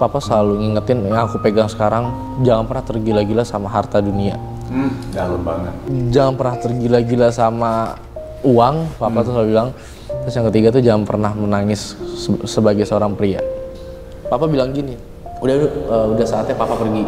Papa selalu ngingetin yang aku pegang sekarang, jangan pernah tergila-gila sama harta dunia. Dalam banget. Jangan pernah tergila-gila sama uang, Papa tuh selalu bilang. Terus yang ketiga tuh jangan pernah menangis sebagai seorang pria. Papa bilang gini, udah saatnya Papa pergi.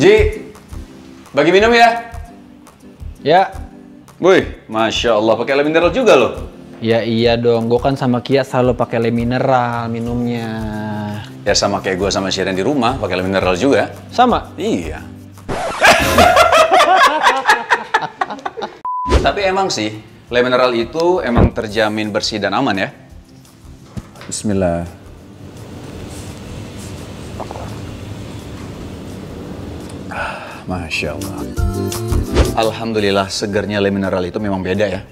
Ji, bagi minum ya? Ya. Wih, Masya Allah, pakai air mineral juga loh. Ya iya dong, gue kan sama Kia selalu pakai le mineral minumnya. Ya sama kayak gue sama Shiren di rumah, pakai air mineral juga. Sama? Iya. Tapi emang sih, le mineral itu emang terjamin bersih dan aman ya. Bismillah. Masya Allah. Alhamdulillah segernya le mineral itu memang beda ya.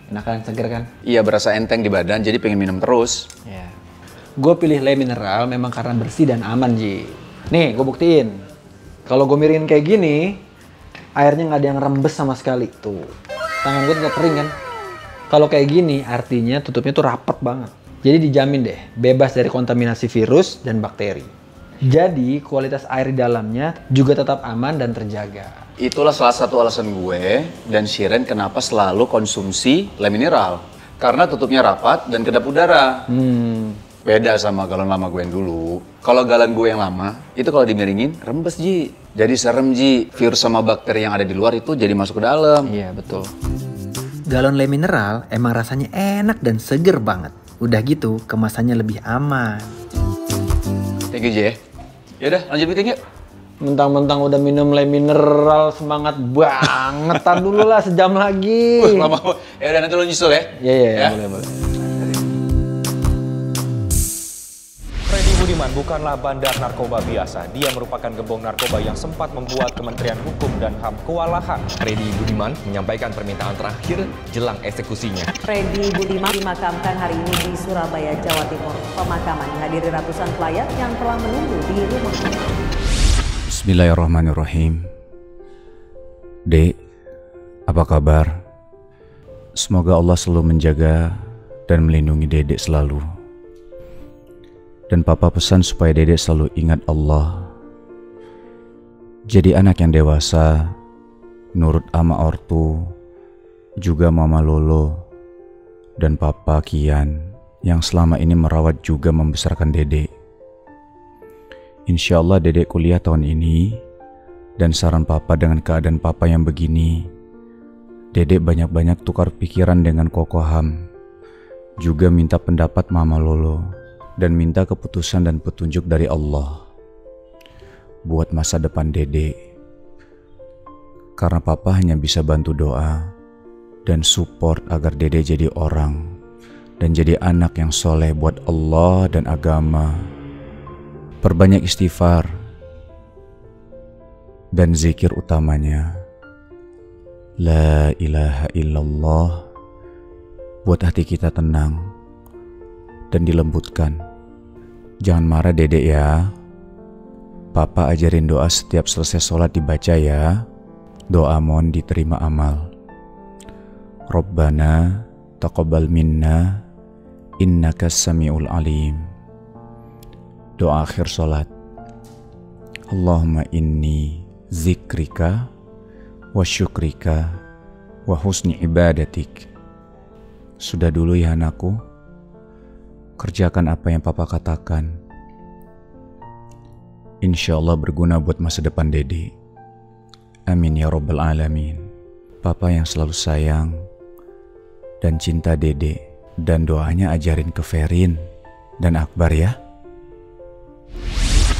Enak kan, seger kan? Iya, berasa enteng di badan, jadi pengen minum terus. Ya. Gue pilih le mineral memang karena bersih dan aman, Ji. Nih, gue buktiin. Kalau gue miringin kayak gini, airnya nggak ada yang rembes sama sekali. Tuh, tangan gue tetap kering kan? Kalau kayak gini, artinya tutupnya tuh rapet banget. Jadi dijamin deh, bebas dari kontaminasi virus dan bakteri. Jadi, kualitas air di dalamnya juga tetap aman dan terjaga. Itulah salah satu alasan gue dan Shiren kenapa selalu konsumsi le mineral. Karena tutupnya rapat dan kedap udara. Beda sama galon lama gue yang dulu. Kalau galon gue yang lama, itu kalau dimiringin, rembes, Ji. Jadi serem, Ji. Virus sama bakteri yang ada di luar itu jadi masuk ke dalam. Iya, betul. Galon le mineral emang rasanya enak dan seger banget. Udah gitu, kemasannya lebih aman. Thank you, Ji ya. Yaudah, lanjut meeting yuk. Mentang-mentang udah minum le mineral, semangat banget. Tar dulu lah, sejam lagi. Lama. Ya udah, nanti lo nyusul ya. Iya, boleh. Freddy Budiman bukanlah bandar narkoba biasa. Dia merupakan gembong narkoba yang sempat membuat Kementerian Hukum dan HAM kewalahan. Freddy Budiman menyampaikan permintaan terakhir jelang eksekusinya. Freddy Budiman dimakamkan hari ini di Surabaya, Jawa Timur. Pemakaman dihadiri ratusan pelayat yang telah menunggu di rumah. Bismillahirrahmanirrahim. Dek, apa kabar? Semoga Allah selalu menjaga dan melindungi Dedek selalu. Dan Papa pesan supaya Dedek selalu ingat Allah. Jadi anak yang dewasa, nurut ama ortu, juga Mama Lolo, dan Papa Kian yang selama ini merawat juga membesarkan Dedek. Insya Allah Dedek kuliah tahun ini, dan saran Papa dengan keadaan Papa yang begini, Dedek banyak-banyak tukar pikiran dengan Koko Ham, juga minta pendapat Mama Lolo, dan minta keputusan dan petunjuk dari Allah buat masa depan Dedek. Karena Papa hanya bisa bantu doa dan support agar Dedek jadi orang dan jadi anak yang soleh buat Allah dan agama. Perbanyak istighfar dan zikir utamanya La ilaha illallah, buat hati kita tenang dan dilembutkan. Jangan marah Dedek ya. Papa ajarin doa setiap selesai sholat dibaca ya. Doa mohon diterima amal. Rabbana taqabbal minna innakas samiul alim. Doa akhir sholat. Allahumma inni zikrika wa syukrika wa husni ibadatik. Sudah dulu ya anakku. Kerjakan apa yang Papa katakan. Insya Allah berguna buat masa depan Dedek. Amin ya Rabbal Alamin. Papa yang selalu sayang dan cinta Dedek. Dan doanya ajarin ke Ferin dan Akbar ya.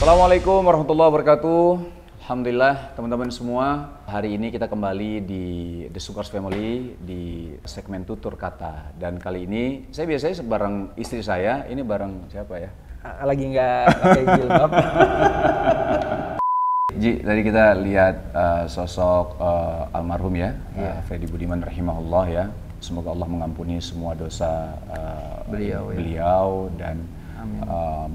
Assalamualaikum warahmatullahi wabarakatuh. Alhamdulillah teman-teman semua, hari ini kita kembali di The Sukars Family di segmen tutur kata. Dan kali ini saya biasanya bareng istri saya, ini bareng siapa ya? Lagi nggak pakai jilbab. Ji, tadi kita lihat sosok almarhum ya, Freddy Budiman rahimahullah ya. Semoga Allah mengampuni semua dosa beliau dan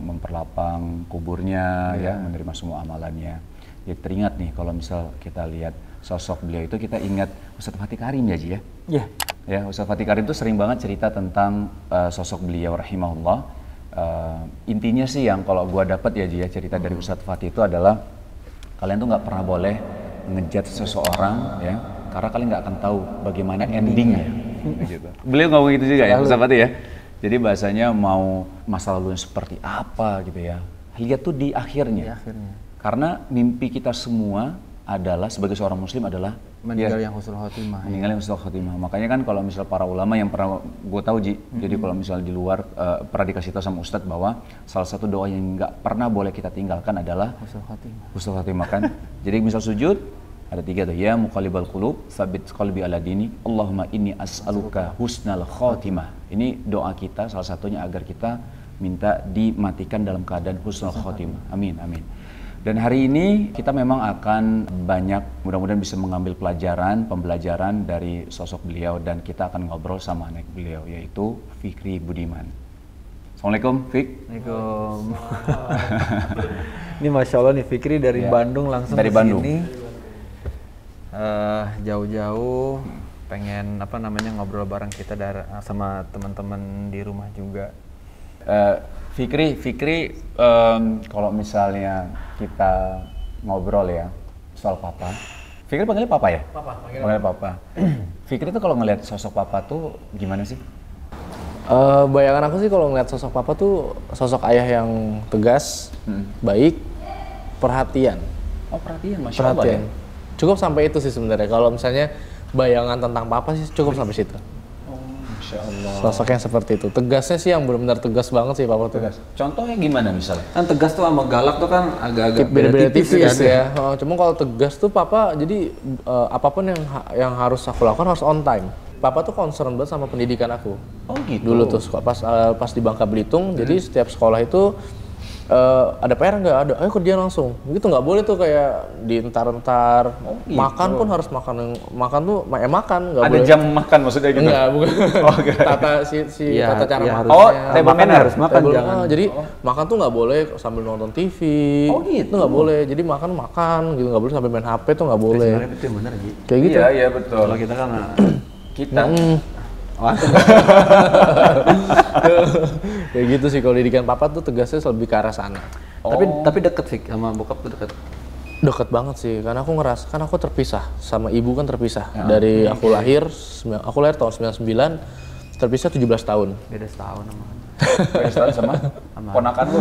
memperlapang kuburnya ya, menerima semua amalannya. Jadi teringat nih kalau misal kita lihat sosok beliau itu, kita ingat Ustadz Fatih Karim ya Ji ya? Iya. Ya, Ustadz Fatih Karim itu sering banget cerita tentang sosok beliau rahimahullah. Intinya sih yang kalau gua dapat ya Ji ya, cerita dari Ustadz Fatih itu adalah kalian tuh nggak pernah boleh ngejudge seseorang ya, karena kalian nggak akan tahu bagaimana endingnya. Gitu. Beliau ngomong gitu juga ya, Ustadz Fatih ya. Jadi bahasanya mau masa lalunya seperti apa gitu ya, lihat tuh di akhirnya. Karena mimpi kita semua adalah sebagai seorang muslim adalah meninggal yang husnul khotimah. Meninggal yang husnul khotimah. Makanya kan kalau misal para ulama yang pernah gue tahu Ji, jadi kalau misal di luar pernah dikasih tahu sama Ustadz bahwa salah satu doa yang nggak pernah boleh kita tinggalkan adalah Husnul khotimah. Husnul khotimah kan. Jadi misal sujud ada 3 tuh, ya muqallibal qulub tsabbit qalbi ala dini, Allahumma inni as'aluka husnal khotimah. Ini doa kita salah satunya agar kita minta dimatikan dalam keadaan husnul khotimah. Amin, amin. Dan hari ini kita memang akan banyak, mudah-mudahan bisa mengambil pembelajaran dari sosok beliau, dan kita akan ngobrol sama anak beliau yaitu Fikri Budiman. Assalamualaikum Fik. Waalaikumsalam. Ini Masya Allah nih Fikri dari Bandung langsung dari ke Bandung. sini. Jauh-jauh pengen ngobrol bareng kita sama teman-teman di rumah juga. Fikri, kalau misalnya kita ngobrol ya soal papa, Fikri panggilnya papa ya? Panggilnya papa. Fikri tuh kalau ngelihat sosok papa tuh gimana sih? Bayangan aku sih kalau ngeliat sosok papa tuh sosok ayah yang tegas, baik, perhatian. Oh perhatian, Masya Allah ya? Cukup sampai itu sih sebenarnya. Kalau misalnya bayangan tentang papa sih cukup sampai situ. Masya Allah. Sosok yang seperti itu. Tegasnya sih yang benar-benar tegas banget sih papa tuh. Contohnya gimana misalnya? Kan tegas tuh sama galak tuh kan agak-agak beda-beda tipis kan? ya. Cuma kalau tegas tuh papa jadi apapun yang harus aku lakukan harus on time. Papa tuh concern banget sama pendidikan aku. Oh gitu. Dulu tuh pas di Bangka Belitung, jadi setiap sekolah itu ada PR nggak ada, ayo kerja langsung. Gitu nggak boleh tuh kayak dientar-entar. Gitu. Makan pun harus makan tuh makan nggak boleh. Ada jam makan maksudnya gitu? Enggak, bukan. Tata tata cara makan. Oh, table manner harus makan jangan. Jadi makan tuh nggak boleh sambil nonton TV. Oh gitu. Itu nggak boleh. Jadi makan gitu, nggak boleh sambil main HP tuh nggak boleh. Sebenarnya itu yang benar Ji. Kayak gitu. Iya betul. Kalau kita kan Kayak gitu sih kalau didikan papa tuh tegasnya lebih ke arah sana. Tapi deket sih sama bokap tuh deket. Deket banget sih, karena aku ngerasa kan aku terpisah sama ibu kan terpisah dari aku lahir tahun 99, terpisah 17 tahun. Beda setahun sama. Beda setahun sama ponakan lu.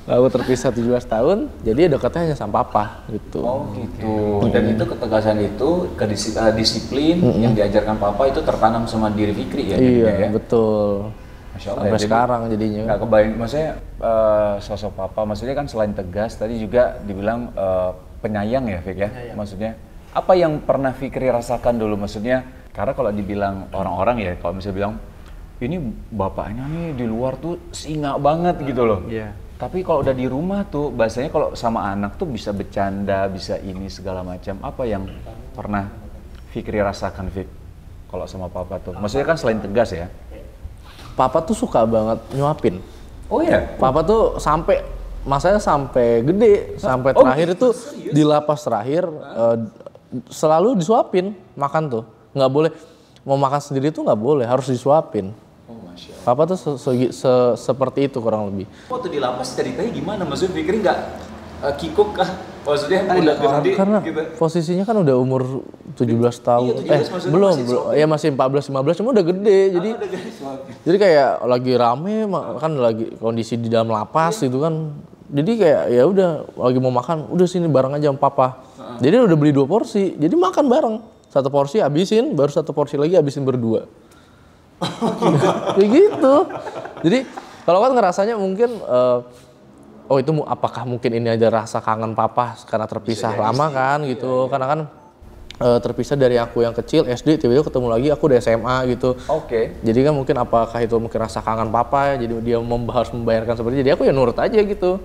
Aku terpisah 17 tahun, jadi dekatnya hanya sama papa gitu. Oh gitu. Dan itu ketegasan itu, disiplin yang diajarkan papa itu tertanam sama diri Fikri ya? Iya, betul. Masya Allah. Sampai sekarang jadinya. Nggak kebayang, maksudnya sosok papa, maksudnya kan selain tegas, tadi juga dibilang penyayang ya Fik ya? Maksudnya, apa yang pernah Fikri rasakan dulu? Maksudnya, karena kalau dibilang orang-orang ya, kalau misalnya bilang, ini bapaknya nih di luar tuh singa banget gitu loh. Iya. Tapi kalau udah di rumah tuh, bahasanya kalau sama anak tuh bisa bercanda, bisa ini segala macam. Apa yang pernah Fikri rasakan, Fik? Kalau sama papa tuh, maksudnya kan selain tegas ya? Papa tuh suka banget nyuapin. Oh iya? Papa tuh masanya sampai gede, sampai terakhir itu di lapas terakhir selalu disuapin makan tuh. Nggak boleh, mau makan sendiri tuh nggak boleh, harus disuapin. Papa tuh seperti itu kurang lebih. Waktu di lapas ceritanya gimana? Maksudnya Fikri nggak kikuk kah? Maksudnya udah gede Karena gitu? posisinya kan udah umur 17 tahun. Iya, 17 maksudnya belum. masih Ya masih 14-15 cuma udah gede. Jadi kayak lagi rame kan lagi kondisi di dalam lapas gitu kan. Jadi kayak ya udah lagi mau makan, udah sini bareng aja sama papa. Jadi udah beli 2 porsi. Jadi makan bareng. 1 porsi habisin, baru 1 porsi lagi habisin berdua. Kayak gitu. Jadi kalau kan ngerasanya mungkin oh itu apakah mungkin ini aja rasa kangen papa karena terpisah lama kan gitu. Karena kan terpisah dari aku yang kecil SD tiba-tiba ketemu lagi aku udah SMA gitu. Oke. Jadi kan mungkin apakah itu mungkin rasa kangen papa ya, jadi dia harus membayarkan seperti itu. Jadi aku ya nurut aja gitu.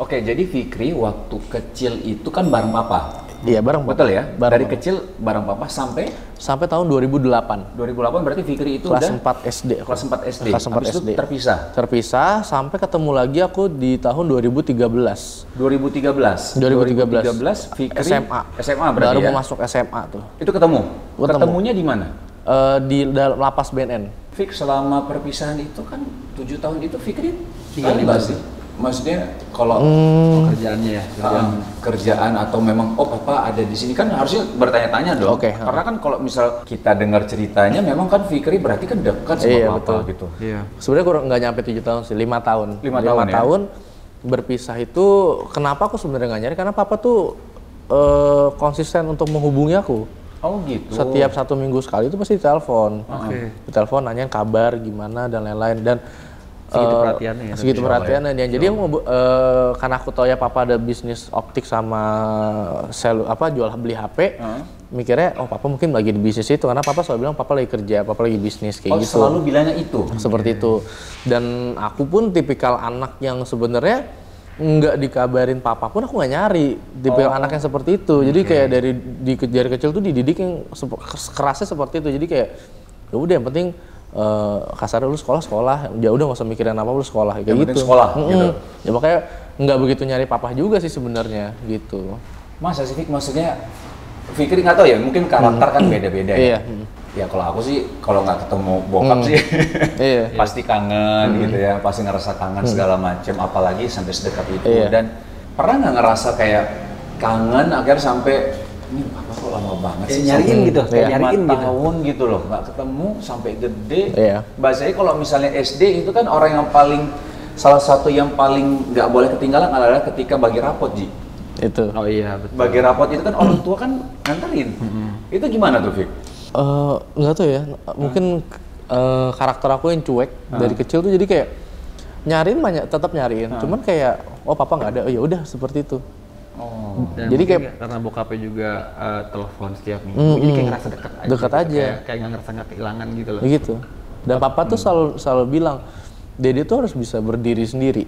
Oke, jadi Fikri waktu kecil itu kan bareng papa. Iya, bareng Papa. Betul ya? Bareng Dari Papa. kecil bareng papa sampai Sampai tahun 2008. 2008 berarti Fikri itu Kelas udah 4 SD. kelas 4 SD. Kelas 4 Habis itu SD. terpisah. Terpisah sampai ketemu lagi aku di tahun 2013. 2013. 2013 Fikri SMA. SMA berarti Baru ya? mau masuk SMA tuh. Itu ketemu. Ketemu. Ketemunya di mana? Di dalam lapas BNN. Fik, selama perpisahan itu kan 7 tahun itu Fikri tinggal di sih? Maksudnya kalau Kerjaannya ya. kerjaan atau memang papa ada di sini kan harusnya bertanya-tanya dong. Oke. Karena kan kalau misal kita dengar ceritanya memang kan Fikri berarti kan dekat sama Iya, papa betul. gitu. Iya. Sebenarnya kurang nggak nyampe 7 tahun sih, 5 tahun. 5 tahun ya? tahun berpisah itu kenapa aku sebenarnya nggak nyari? Karena papa tuh konsisten untuk menghubungi aku. Oh gitu. Setiap 1 minggu sekali itu pasti ditelepon. Oke. Ditelepon nanyain kabar gimana dan lain-lain dan Segitu perhatiannya ya, segitu tapi perhatiannya dia. Jadi aku karena aku tahu ya papa ada bisnis optik sama jual beli HP. Mikirnya papa mungkin lagi di bisnis itu karena papa selalu bilang papa lagi kerja, papa lagi bisnis kayak gitu. Selalu bilangnya itu. Seperti itu. Dan aku pun tipikal anak yang sebenarnya nggak dikabarin papa pun aku nggak nyari. Tipikal anak yang seperti itu. Jadi kayak dari kecil tuh dididik yang kerasnya seperti itu. Jadi kayak ya udah yang penting kasarnya lu sekolah ya udah nggak usah mikirin apa lu sekolah kayak Yang gitu. penting sekolah, gitu. Ya makanya nggak begitu nyari papa juga sih sebenarnya gitu. Masa sih Fik, maksudnya Fikri nggak tahu ya, mungkin karakter kan beda-beda ya. Iya. Ya kalau aku sih kalau nggak ketemu bokap sih Iya. pasti kangen gitu ya, pasti ngerasa kangen segala macam, apalagi sampai sedekat itu. Iya. Dan pernah nggak ngerasa kayak kangen akhirnya sampai ini papa kok lama banget sih, nyariin sampai gitu, kayak 5 nyariin gitu. tahun gitu loh, nggak ketemu sampai gede. Iya. Bahasanya kalau misalnya SD itu kan orang yang paling salah satu yang paling nggak boleh ketinggalan adalah ketika bagi rapot, Ji. Itu. Oh iya betul. Bagi rapot itu kan orang tua kan nganterin. Itu gimana tuh, Fik? Nggak tahu ya, mungkin karakter aku yang cuek dari kecil tuh jadi kayak nyariin tetap nyariin, cuman kayak papa nggak ada, oh ya udah seperti itu. Dan Jadi mungkin kayak- karena bokapnya juga telepon setiap minggu, jadi kayak ngerasa dekat aja. Dekat gitu. aja. Kayak nggak ngerasa nggak kehilangan gitu loh. Begitu. Dan papa tuh selalu bilang, Dede tuh harus bisa berdiri sendiri.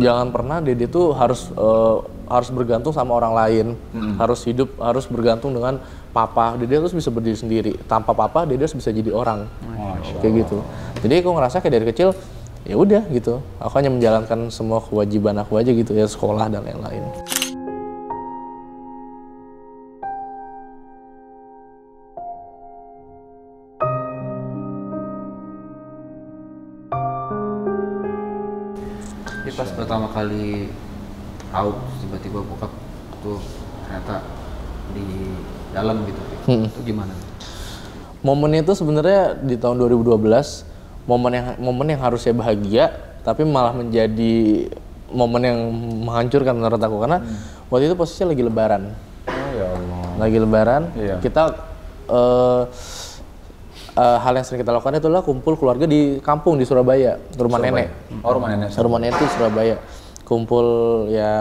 Jangan pernah Dede tuh harus bergantung sama orang lain, harus bergantung dengan papa. Dede harus bisa berdiri sendiri. Tanpa papa, Dede harus bisa jadi orang. Kayak gitu. Jadi aku ngerasa kayak dari kecil, ya udah gitu. Aku hanya menjalankan semua kewajiban aku aja gitu ya, sekolah dan lain-lain. Jadi pas pertama kali tahu tiba-tiba bokap tuh ternyata di dalam gitu. Itu gimana? Momennya itu sebenarnya di tahun 2012, momen yang harusnya bahagia, tapi malah menjadi momen yang menghancurkan menurut aku karena waktu itu posisinya lagi Lebaran. Oh ya Allah. Lagi Lebaran, Iya. kita hal yang sering kita lakukan itu adalah kumpul keluarga di kampung di Surabaya, rumah nenek. Oh, rumah nenek. Rumah nenek itu Surabaya. Kumpul ya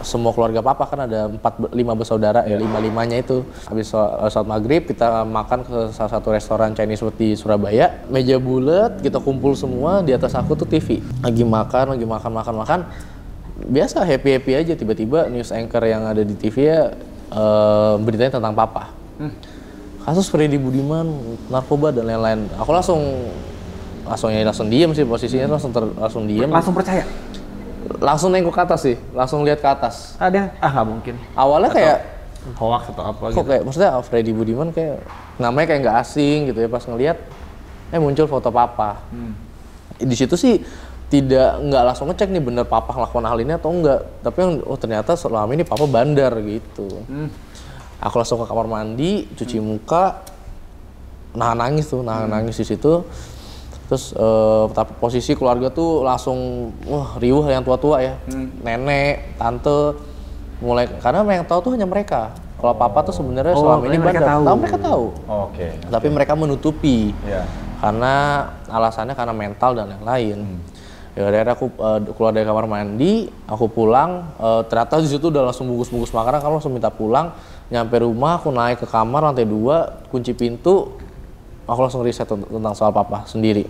semua keluarga papa kan ada 5 bersaudara ya 5-5-nya itu. Habis sholat maghrib kita makan ke salah satu restoran Chinese food di Surabaya. Meja bulat, kita kumpul semua, di atas aku tuh TV. Lagi makan. Biasa happy aja, tiba-tiba news anchor yang ada di TV ya beritanya tentang papa. Kasus Freddy Budiman, narkoba dan lain-lain. Aku langsung diem sih posisinya, langsung diem. Langsung percaya? Langsung nengok ke atas sih, langsung lihat ke atas. Ada? Nggak mungkin. Awalnya kayak Hoax atau apa kok gitu? kayak maksudnya Freddy Budiman kayak namanya kayak nggak asing gitu ya, pas ngelihat muncul foto papa. Di situ sih nggak langsung ngecek nih bener papa ngelakuin hal ini atau enggak, tapi ternyata selama ini papa bandar gitu. Aku langsung ke kamar mandi, cuci muka, nahan nangis di situ. Terus tapi posisi keluarga tuh langsung riuh, yang tua-tua ya, nenek, tante, mulai karena yang tahu tuh hanya mereka. Kalau papa tuh sebenarnya selama ini mereka bandar. tahu. Mereka tahu. Oke. Tapi mereka menutupi Iya. karena alasannya karena mental dan lain-lain. Ya akhirnya aku keluar dari kamar mandi, aku pulang, ternyata di situ udah langsung bungkus-bungkus makanan, kamu langsung minta pulang. Nyampe rumah, aku naik ke kamar lantai 2, kunci pintu, aku langsung riset tentang soal papa sendiri.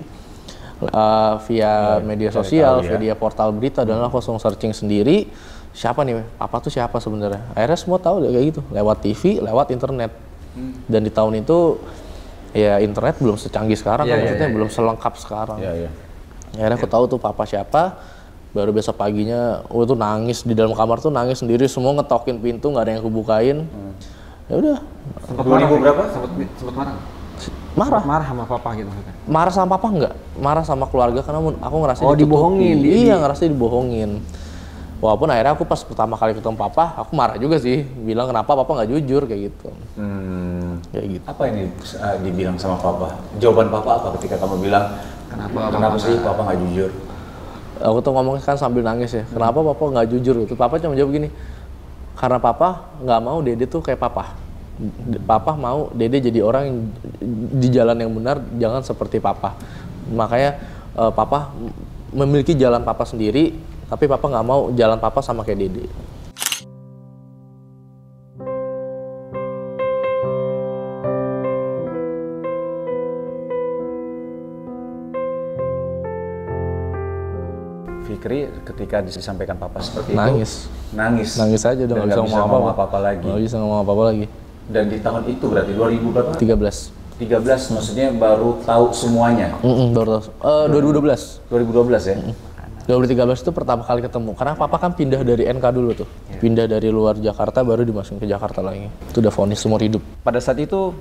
via media sosial, tahu, ya. via portal berita, dan aku langsung searching sendiri siapa nih papa tuh siapa sebenarnya. Akhirnya semua tahu kayak gitu lewat TV, lewat internet. Dan di tahun itu ya internet belum secanggih sekarang kan, maksudnya belum selengkap sekarang. Akhirnya aku tahu tuh papa siapa. Baru besok paginya, itu nangis di dalam kamar tuh, nangis sendiri, semua ngetokin pintu, nggak ada yang kebukain. Ya udah. Sempat marah berapa? Sempat marah. Marah. Marah sama papa gitu. Marah sama papa enggak, marah sama keluarga karena aku ngerasa dibohongin. Iya, ngerasa dibohongin. Walaupun akhirnya aku pas pertama kali ketemu papa, aku marah juga sih, bilang kenapa papa nggak jujur kayak gitu. Kayak gitu. Apa ini dibilang sama papa? Jawaban papa apa ketika kamu bilang kenapa sih papa nggak jujur? Aku tuh ngomong kan sambil nangis ya, kenapa papa nggak jujur gitu. Papa cuma jawab gini, karena papa nggak mau Dede tuh kayak papa. Papa mau Dede jadi orang yang di jalan yang benar, jangan seperti papa. Makanya papa memiliki jalan papa sendiri, tapi papa nggak mau jalan papa sama kayak Dede. Fikri ketika disampaikan papa seperti Nangis. itu, nangis Aja udah nggak bisa ngomong apa-apa lagi. Nggak bisa ngomong apa-apa lagi. Dan di tahun itu berarti 2000 berapa? 13. 13 maksudnya baru tahu semuanya. Baru tahu. 2012. 2012 ya. 2013 itu pertama kali ketemu. Karena papa kan pindah dari NK dulu tuh. Pindah dari luar Jakarta baru dimasukin ke Jakarta lagi. Itu udah vonis seumur hidup. Pada saat itu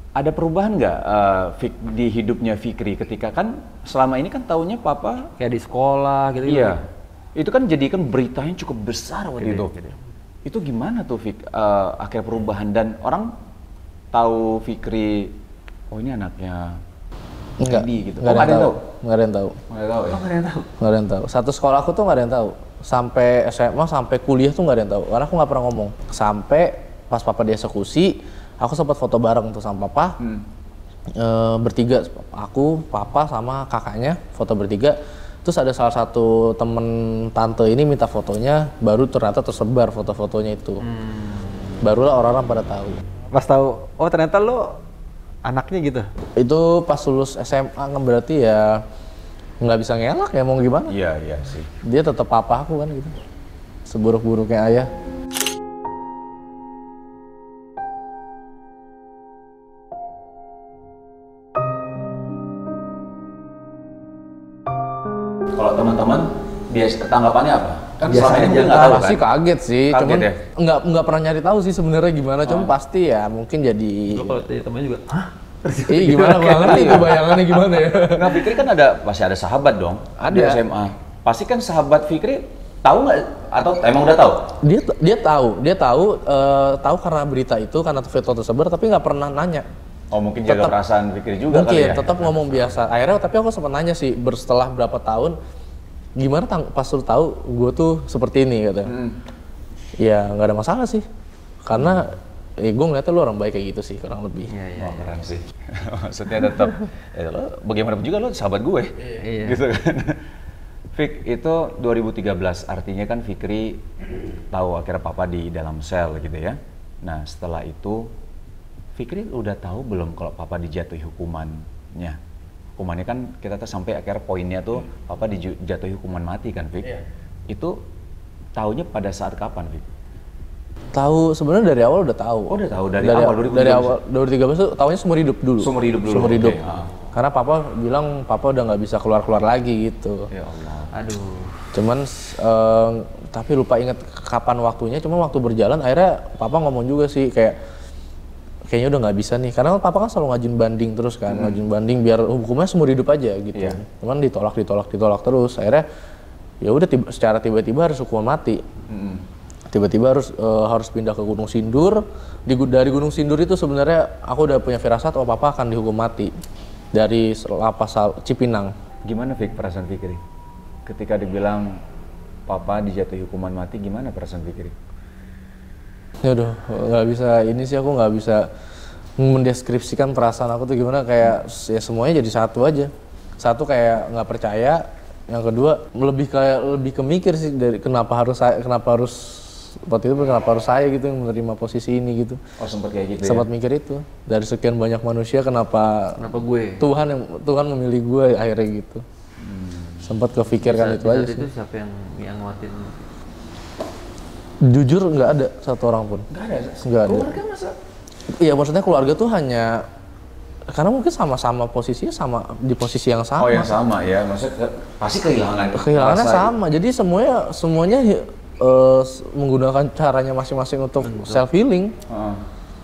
ada perubahan nggak di hidupnya Fikri ketika kan selama ini kan taunya papa Kayak di sekolah gitu. iya. Itu kan jadikan beritanya cukup besar waktu itu. Itu gimana tuh Fik akhir perubahan dan orang tahu Fikri oh ini anaknya Enggak. gitu. Enggak ada yang tahu. Enggak ada yang tahu. Nggak tahu ya? Nggak ada yang tahu. Satu sekolah aku tuh nggak ada yang tahu. Sampai SMA, sampai kuliah tuh nggak ada yang tahu. Karena aku nggak pernah ngomong. Sampai pas papa dieksekusi, aku sempat foto bareng tuh sama papa. Bertiga, aku, papa, sama kakaknya, foto bertiga. Terus ada salah satu temen tante ini minta fotonya, baru ternyata tersebar foto-fotonya itu. Barulah orang-orang pada tahu. Pas tahu, oh ternyata lo anaknya gitu. Itu pas lulus SMA kan berarti ya nggak bisa ngelak ya, mau gimana? Iya sih. Dia tetap papa aku kan gitu. Seburuk-buruknya ayah. Kalau teman-teman biasa tanggapannya apa? Kan Biasanya selama ini dia nggak tahu kan? Pasti kaget sih, Kaget cuman ya? nggak pernah nyari tahu sih sebenarnya gimana, cuman pasti ya mungkin jadi Kalau temen juga, hah? gimana gua nggak ngerti itu bayangannya gimana ya. Nah Fikri kan pasti ada sahabat dong di Ada. SMA. Pasti kan sahabat Fikri tahu nggak atau emang udah tahu? Dia tahu karena berita itu, karena foto tersebar, tapi nggak pernah nanya. Oh mungkin jaga Tetap- perasaan Fikri juga Mungkin kali ya? tetap ngomong biasa. Akhirnya tapi aku sempat nanya sih, setelah berapa tahun, gimana pas lu tahu gue tuh seperti ini katanya. Ya nggak ada masalah sih, karena gue ngeliatnya lu orang baik kayak gitu sih kurang lebih. Wah keren sih. Maksudnya tetap, lo bagaimanapun juga lo sahabat gue, gitu kan. Fik, itu 2013, artinya kan Fikri tahu akhirnya papa di dalam sel gitu ya. Nah setelah itu, Fikri udah tahu belum kalau papa dijatuhi hukumannya? Hukumannya kan kita tuh sampai akhirnya poinnya tuh papa dijatuhi hukuman mati kan Fik? Itu taunya pada saat kapan Fik? Tahu sebenarnya dari awal udah tahu. Oh udah tahu dari awal 2013? Dari awal 2013 tuh tahunya seumur hidup dulu. Seumur hidup dulu. Seumur hidup. Oke, Karena papa bilang papa udah nggak bisa keluar lagi gitu. Ya Allah. Aduh. Cuman tapi lupa inget kapan waktunya. Cuma waktu berjalan akhirnya papa ngomong juga sih kayaknya udah nggak bisa nih. Karena papa kan selalu ngajin banding terus kan, ngajin banding biar hukumnya seumur hidup aja gitu. Iya. Cuman ditolak terus. Akhirnya ya udah secara tiba-tiba harus hukuman mati. Tiba-tiba harus pindah ke Gunung Sindur. Dari Gunung Sindur itu sebenarnya aku udah punya firasat papa akan dihukum mati dari lapas Cipinang. Gimana Fik perasaan Fikri? Ketika dibilang papa dijatuhi hukuman mati, gimana perasaan Fikri? Ya udah nggak bisa, ini sih aku nggak bisa mendeskripsikan perasaan aku tuh gimana, kayak ya semuanya jadi satu aja. Satu kayak nggak percaya, yang kedua lebih ke mikir sih dari kenapa harus seperti itu kenapa harus saya gitu yang menerima posisi ini gitu. Oh sempat kayak gitu Sempat mikir itu, dari sekian banyak manusia kenapa gue? Tuhan memilih gue akhirnya gitu. Sempat kefikirkan itu aja sih. Itu siapa yang nguatin? Jujur nggak ada satu orang pun. Nggak ada? Nggak ada. Keluarga masa? Iya maksudnya keluarga tuh hanya karena mungkin sama-sama posisinya sama di posisi yang sama. Oh yang sama ya, maksudnya pasti kehilangannya Kehilangannya sama, jadi semuanya menggunakan caranya masing-masing untuk self healing.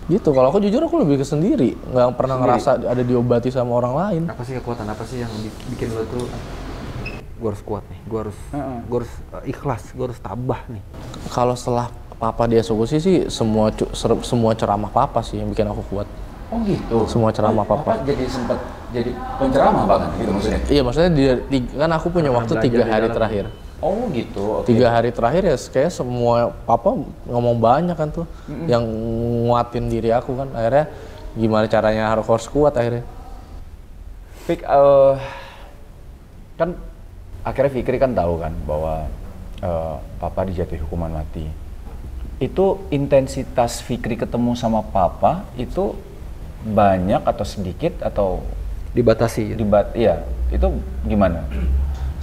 Gitu. Kalau aku jujur aku lebih ke sendiri, nggak pernah ngerasa ada diobati sama orang lain. Apa sih kekuatan apa sih yang bikin lo tuh gue harus kuat nih, gue harus ikhlas, gue harus tabah nih. Kalau setelah papa dieksekusi sih semua ceramah papa sih yang bikin aku kuat. Oh gitu. Semua ceramah papa. Jadi sempat jadi penceramah bahkan gitu maksudnya. Iya maksudnya kan aku punya waktu 3 hari terakhir. Oh gitu. Okay. 3 hari terakhir ya kayak semua papa ngomong banyak kan tuh yang nguatin diri aku kan. Akhirnya gimana caranya harus kuat akhirnya. Fik, kan akhirnya Fikri kan tahu kan bahwa papa dijatuhi hukuman mati. Itu intensitas Fikri ketemu sama papa itu banyak atau sedikit atau Dibatasi. Iya, itu gimana?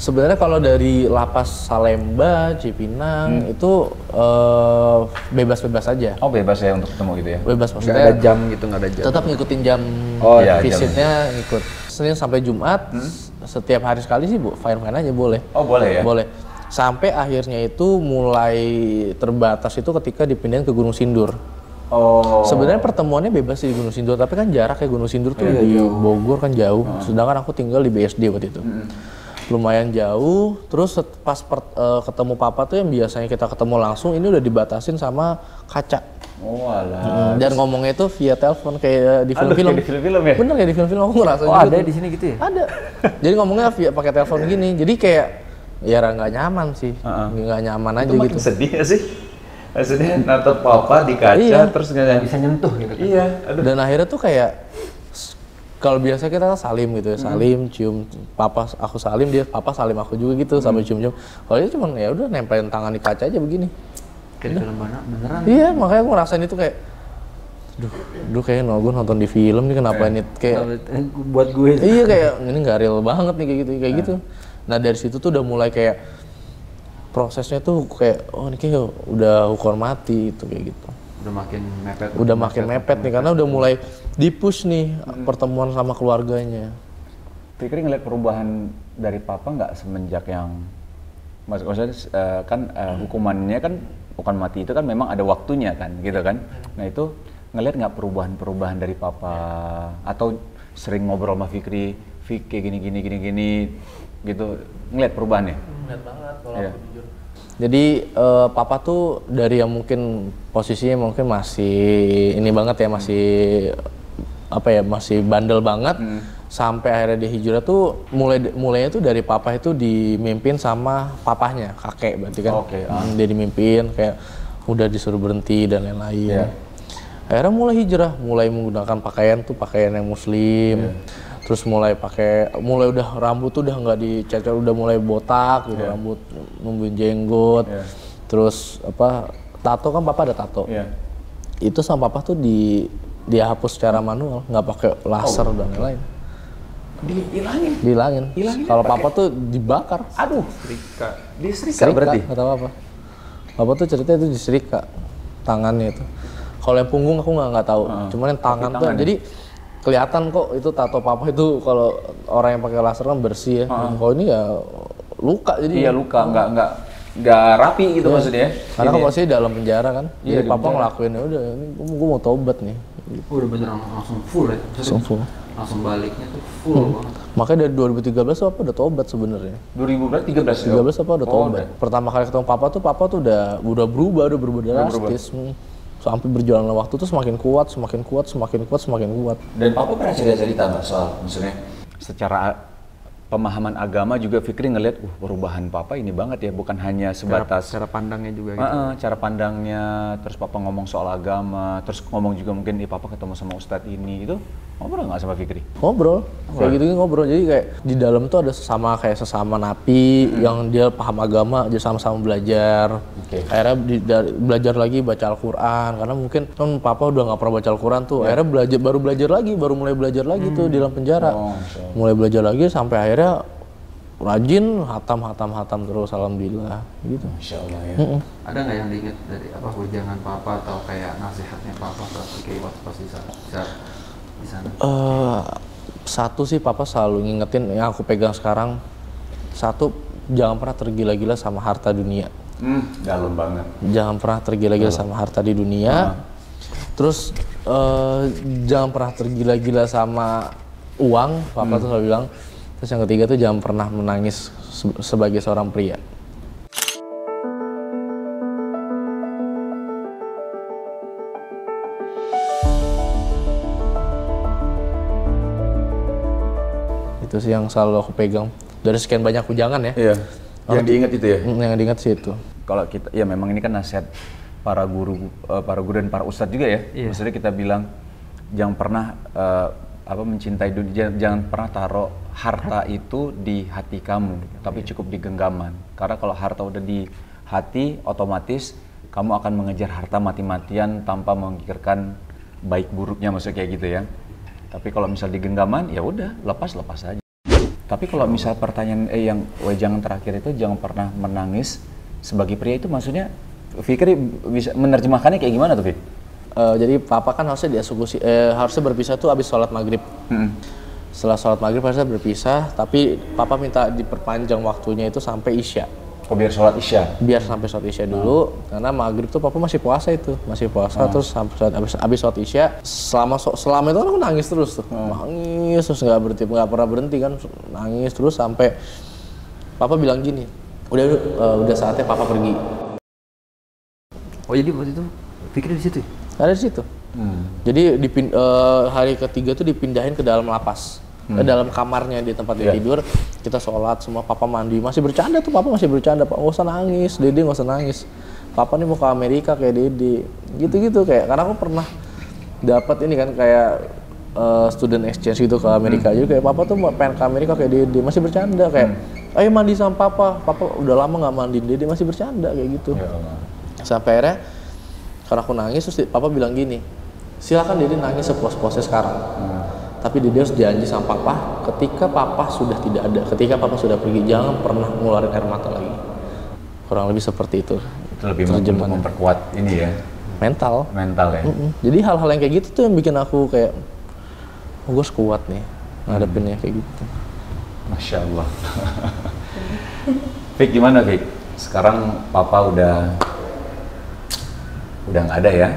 Sebenarnya kalau dari Lapas Salemba, Cipinang itu bebas-bebas aja. Oh bebas ya untuk ketemu gitu ya? Bebas Nggak maksudnya. ada jam gitu, nggak ada jam. Tetap ngikutin jam iya, visitnya, ngikut. Senin sampai Jumat, setiap hari sekali sih fine-fine aja boleh. Oh boleh ya? Boleh. Sampai akhirnya itu mulai terbatas itu ketika dipindahin ke Gunung Sindur. Oh. Sebenarnya pertemuannya bebas sih di Gunung Sindur, tapi kan jarak ya Gunung Sindur tuh di Bogor kan jauh. Sedangkan aku tinggal di BSD waktu itu. Lumayan jauh. Terus pas ketemu papa tuh yang biasanya kita ketemu langsung, ini udah dibatasin sama kaca. Oh alah. Dan ngomongnya itu via telepon kayak di film-film. Kayak di film-film ya? Bener kayak di film-film, aku ngerasa Oh juga ada tuh. di sini gitu ya? Ada. Jadi ngomongnya pakai telepon gini. Jadi kayak ya nggak nyaman sih. Nggak nyaman aja Itu makin gitu. sedih ya sih? Maksudnya natap papa di kaca Iya. terus nggak Bisa nyentuh gitu kan? Iya. Aduh. Dan akhirnya tuh kayak kalau biasa kita salim gitu ya, salim, cium, papa aku salim, dia papa salim aku juga gitu sampai cium-cium. Kalau dia cuma ya udah nempelin tangan di kaca aja begini. Kayak di film beneran. Iya, makanya aku ngerasain itu kayak duh kayak gue nonton di film nih kenapa ini kayak Buat gue. iya kayak ini nggak real banget nih kayak gitu. Nah dari situ tuh udah mulai kayak prosesnya tuh kayak oh ini kayak udah hukuman mati itu kayak gitu. Udah makin mepet nih karena udah mulai di-push nih pertemuan sama keluarganya. Fikri ngeliat perubahan dari papa nggak semenjak yang maksudnya kan hukumannya kan bukan mati itu kan memang ada waktunya kan gitu kan. Nah itu ngeliat nggak perubahan dari papa atau sering ngobrol sama Fikri, Fik kayak gini gitu ngeliat perubahannya? Ngeliat banget kalau aku jujur. Jadi papa tuh dari yang mungkin posisinya mungkin masih ini banget ya masih masih bandel banget sampai akhirnya dia hijrah tuh mulainya tuh dari papa itu dimimpin sama papahnya kakek berarti kan. Dia dimimpin kayak udah disuruh berhenti dan lain-lain. Akhirnya mulai hijrah, mulai menggunakan pakaian yang muslim. Terus mulai udah rambut tuh udah nggak dicecer, udah mulai botak gitu, rambut numbuhin jenggot. Terus tato kan papa ada tato. Itu sama papa tuh dihapus secara manual, nggak pakai laser dan lain-lain. Dihilangin. Kalau papa tuh dibakar. Aduh, disetrika berarti? Kata papa. Papa tuh ceritanya itu disetrika tangannya itu. Kalau yang punggung aku nggak tahu. Cuman yang tangan tuh jadi kelihatan kok itu tato papa itu kalau orang yang pakai laser kan bersih ya. Kalau ini ya luka jadi. Iya luka, nggak rapi gitu maksudnya. Karena kan masih dalam penjara kan. Jadi papa ngelakuin ya udah ini gue mau tobat nih. Udah beneran langsung full ya. Langsung baliknya tuh full banget. Makanya dari 2013 papa udah tobat sebenarnya. 2013 papa udah tobat. Pertama kali ketemu papa tuh udah berubah drastis. Sampai berjalannya waktu tuh semakin kuat. Dan papa pernah cerita nggak soal maksudnya secara pemahaman agama juga Fikri ngelihat perubahan papa ini banget ya, bukan hanya sebatas cara pandangnya juga gitu. Cara pandangnya, terus papa ngomong soal agama, terus ngomong juga mungkin papa ketemu sama ustadz ini itu Ngobrol nggak sama Fikri? Ngobrol, kayak gitu ngobrol. Jadi kayak di dalam tuh ada sesama napi yang dia paham agama, dia sama-sama belajar. Akhirnya belajar lagi baca Al-Quran, karena mungkin kan papa udah nggak pernah baca Al-Quran tuh. Akhirnya baru mulai belajar lagi tuh di dalam penjara. Mulai belajar lagi sampai akhirnya rajin hatam terus, alhamdulillah gitu. Masya Allah ya. Ada nggak yang diingat dari wejangan papa atau kayak nasihatnya papa waktu pas di sana? Satu sih papa selalu ngingetin yang aku pegang sekarang. Satu, jangan pernah tergila-gila sama harta dunia. Dalam banget. Jangan pernah tergila-gila sama harta di dunia. Terus jangan pernah tergila-gila sama uang. Papa tuh selalu bilang. Terus yang ketiga tuh jangan pernah menangis sebagai seorang pria. Itu sih yang selalu aku pegang dari sekian banyak ujangan ya. Iya. Yang diingat itu ya. Yang diingat sih itu. Kalau kita, ya memang ini kan nasihat para guru dan para ustadz juga ya. Maksudnya kita bilang jangan pernah mencintai dunia, jangan pernah taruh harta itu di hati kamu, tapi cukup di genggaman. Karena kalau harta udah di hati, otomatis kamu akan mengejar harta mati-matian tanpa memikirkan baik buruknya, maksudnya kayak gitu ya. Tapi kalau misal di genggaman, ya udah lepas aja. Tapi kalau misal pertanyaan yang wejangan terakhir itu jangan pernah menangis sebagai pria, itu maksudnya Fikri bisa menerjemahkannya kayak gimana tuh, Fik? Jadi papa kan harusnya dieksekusi, harusnya berpisah tuh abis sholat maghrib. Setelah sholat maghrib harusnya berpisah, tapi papa minta diperpanjang waktunya itu sampai isya. Oh, biar sholat isya? Biar sampai sholat isya dulu, karena maghrib tuh papa masih puasa itu, terus sampai abis sholat isya, selama itu kan aku nangis terus tuh, nangis terus nggak pernah berhenti kan, nangis terus sampai papa bilang gini, udah saatnya papa pergi. Oh jadi waktu itu Fikri di situ? Ada di situ. Jadi hari ketiga tuh dipindahin ke dalam lapas. Ke dalam kamarnya di tempat dia tidur, kita sholat semua, papa mandi, masih bercanda tuh, papa masih bercanda, Pak, nggak usah nangis, Dede nggak usah nangis, papa nih mau ke Amerika kayak Dede, gitu kayak, karena aku pernah dapat ini kan kayak student exchange gitu ke Amerika, jadi kayak papa tuh pengen ke Amerika kayak Dede, masih bercanda kayak, ayo mandi sama papa udah lama nggak mandi, Dede masih bercanda kayak gitu, sampai akhirnya karena aku nangis, terus papa bilang gini, silakan Dede nangis sepuas-puasnya sekarang. Tapi Dede harus janji sama papa, ketika papa sudah tidak ada, ketika papa sudah pergi, jangan pernah ngeluarin air mata lagi. Kurang lebih seperti itu. Itu lebih untuk memperkuat ini ya? Mental ya? Jadi hal-hal yang kayak gitu tuh yang bikin aku kayak, oh gue kuat nih, ngadepinnya kayak gitu. Masya Allah. Fik, gimana Fik? Sekarang papa udah nggak ada ya?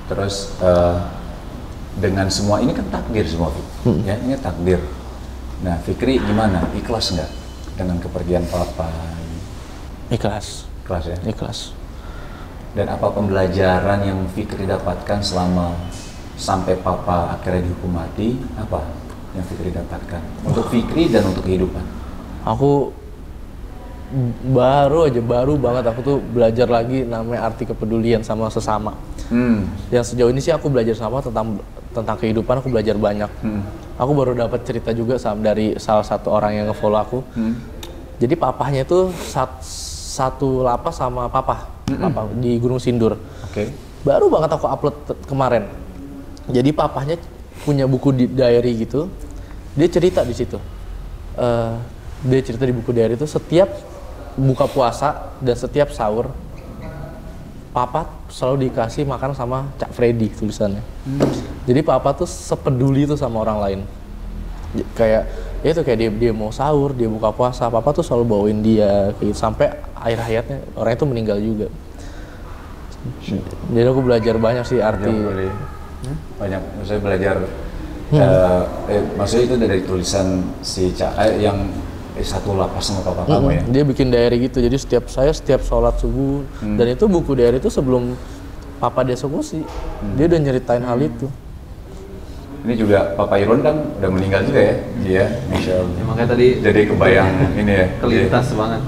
Terus dengan semua ini kan takdir semua, ya ini takdir. Nah, Fikri gimana? Ikhlas nggak dengan kepergian papa? Ikhlas ya? Ikhlas. Dan apa pembelajaran yang Fikri dapatkan sampai papa akhirnya dihukum mati? Apa yang Fikri dapatkan untuk Fikri dan untuk kehidupan? Aku baru banget aku tuh belajar lagi namanya arti kepedulian sama sesama. Yang sejauh ini sih aku belajar sama tentang kehidupan, aku belajar banyak. Aku baru dapat cerita juga dari salah satu orang yang nge-follow aku. Jadi papahnya itu satu lapas sama papa di Gunung Sindur. Baru banget aku upload kemarin. Jadi papahnya punya buku diary gitu. Dia cerita di situ. Dia cerita di buku diary itu setiap buka puasa dan setiap sahur papa selalu dikasih makan sama Cak Freddy tulisannya. Jadi papa tuh sepeduli itu sama orang lain. Kayak ya itu kayak dia mau sahur, dia buka puasa, papa tuh selalu bawain dia kayak gitu, sampai akhir hayatnya orang itu meninggal juga. Jadi aku belajar banyak sih arti. Banyak, maksudnya belajar. Maksudnya itu dari tulisan si Cak yang satu lapas sama papa kamu ya? Dia bikin diary gitu, jadi setiap sholat subuh, dan itu buku diary itu sebelum papa dieksekusi, dia udah nyeritain hal itu. Ini juga Papa Irwan kan udah meninggal juga ya? Iya, Masya Allah. Ya, makanya tadi jadi kebayang ini ya? Kelintas banget.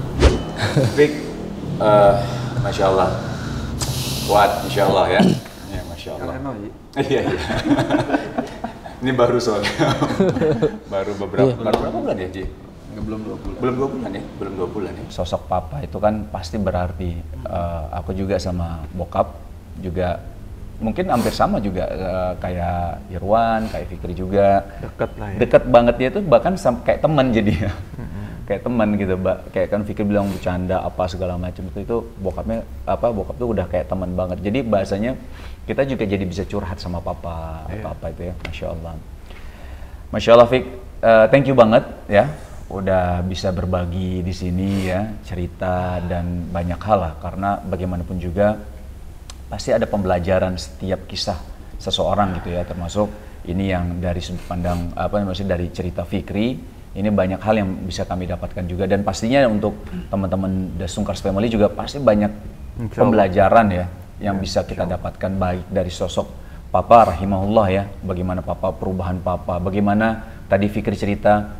Fik, Masya Allah, kuat Insya Allah ya? Ya Masya Allah. Iya. Ini baru soalnya. baru berapa bulan ya, Ji? Belum 2 bulan. Belum 2 bulan ya. Sosok papa itu kan pasti berarti. Aku juga sama bokap juga mungkin hampir sama juga kayak Irwan, kayak Fikri juga. Deket lah ya. Deket banget dia tuh bahkan kayak teman jadi. Kayak teman gitu, kayak kan Fikri bilang bercanda apa segala macam itu bokap tuh udah kayak teman banget. Jadi bahasanya kita juga jadi bisa curhat sama papa, apa itu ya, masya Allah Fik, thank you banget ya, udah bisa berbagi di sini ya, cerita dan banyak hal lah, karena bagaimanapun juga pasti ada pembelajaran setiap kisah seseorang gitu ya, termasuk ini yang dari sudut pandang maksudnya dari cerita Fikri. Ini banyak hal yang bisa kami dapatkan juga, dan pastinya untuk teman-teman The Sungkars Family juga pasti banyak pembelajaran ya yang bisa kita dapatkan, baik dari sosok Papa rahimahullah ya, bagaimana Papa, perubahan Papa, bagaimana tadi Fikri cerita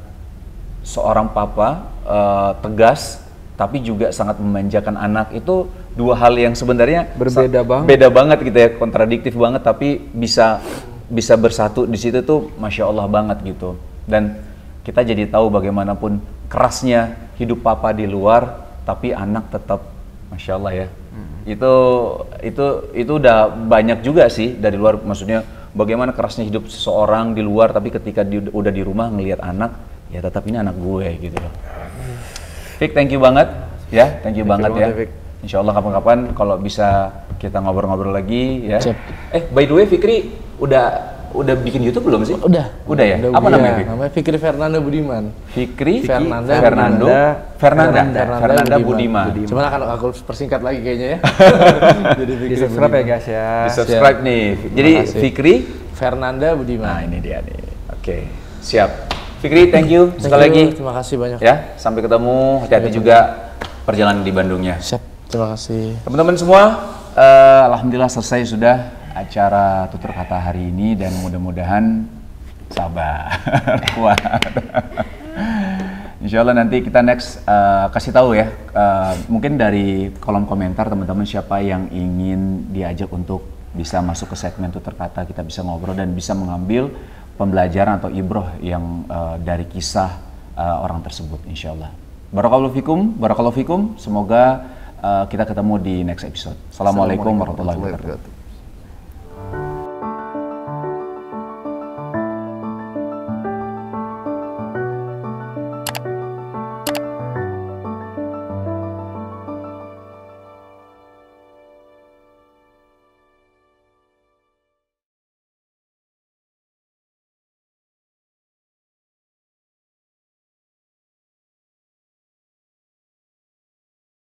seorang Papa tegas tapi juga sangat memanjakan anak. Itu dua hal yang sebenarnya beda banget gitu ya, kontradiktif banget, tapi bisa bersatu di situ tuh masya Allah banget gitu. Dan kita jadi tahu bagaimanapun kerasnya hidup papa di luar, tapi anak tetap, masya Allah ya. Itu udah banyak juga sih dari luar, maksudnya bagaimana kerasnya hidup seseorang di luar, tapi ketika udah di rumah ngelihat anak, ya tetap ini anak gue gitu loh. Fik, thank you banget ya, thank you banget ya. Insya Allah kapan-kapan kalau bisa kita ngobrol-ngobrol lagi ya. By the way Fikri udah bikin YouTube belum sih? Udah ya? Apa namanya? Namanya Fikri Fernanda Budiman. Fikri Fernanda Budiman. Cuman akan aku persingkat lagi kayaknya ya. Jadi di subscribe ya guys ya. Di subscribe nih. Jadi Fikri Fernanda Budiman. Nah ini dia nih. Oke, siap. Fikri, thank you sekali lagi. Terima kasih banyak. Ya, sampai ketemu. Hati-hati juga perjalanan di Bandungnya. Siap. Terima kasih. Teman-teman semua, alhamdulillah selesai sudah acara tutur kata hari ini, dan mudah-mudahan sabar, kuat. Insya Allah nanti kita next kasih tahu ya, mungkin dari kolom komentar teman-teman siapa yang ingin diajak untuk bisa masuk ke segmen tutur kata, kita bisa ngobrol dan bisa mengambil pembelajaran atau ibroh yang dari kisah orang tersebut, insya Allah. Barakallahu fikum, semoga kita ketemu di next episode. Assalamualaikum warahmatullahi wabarakatuh.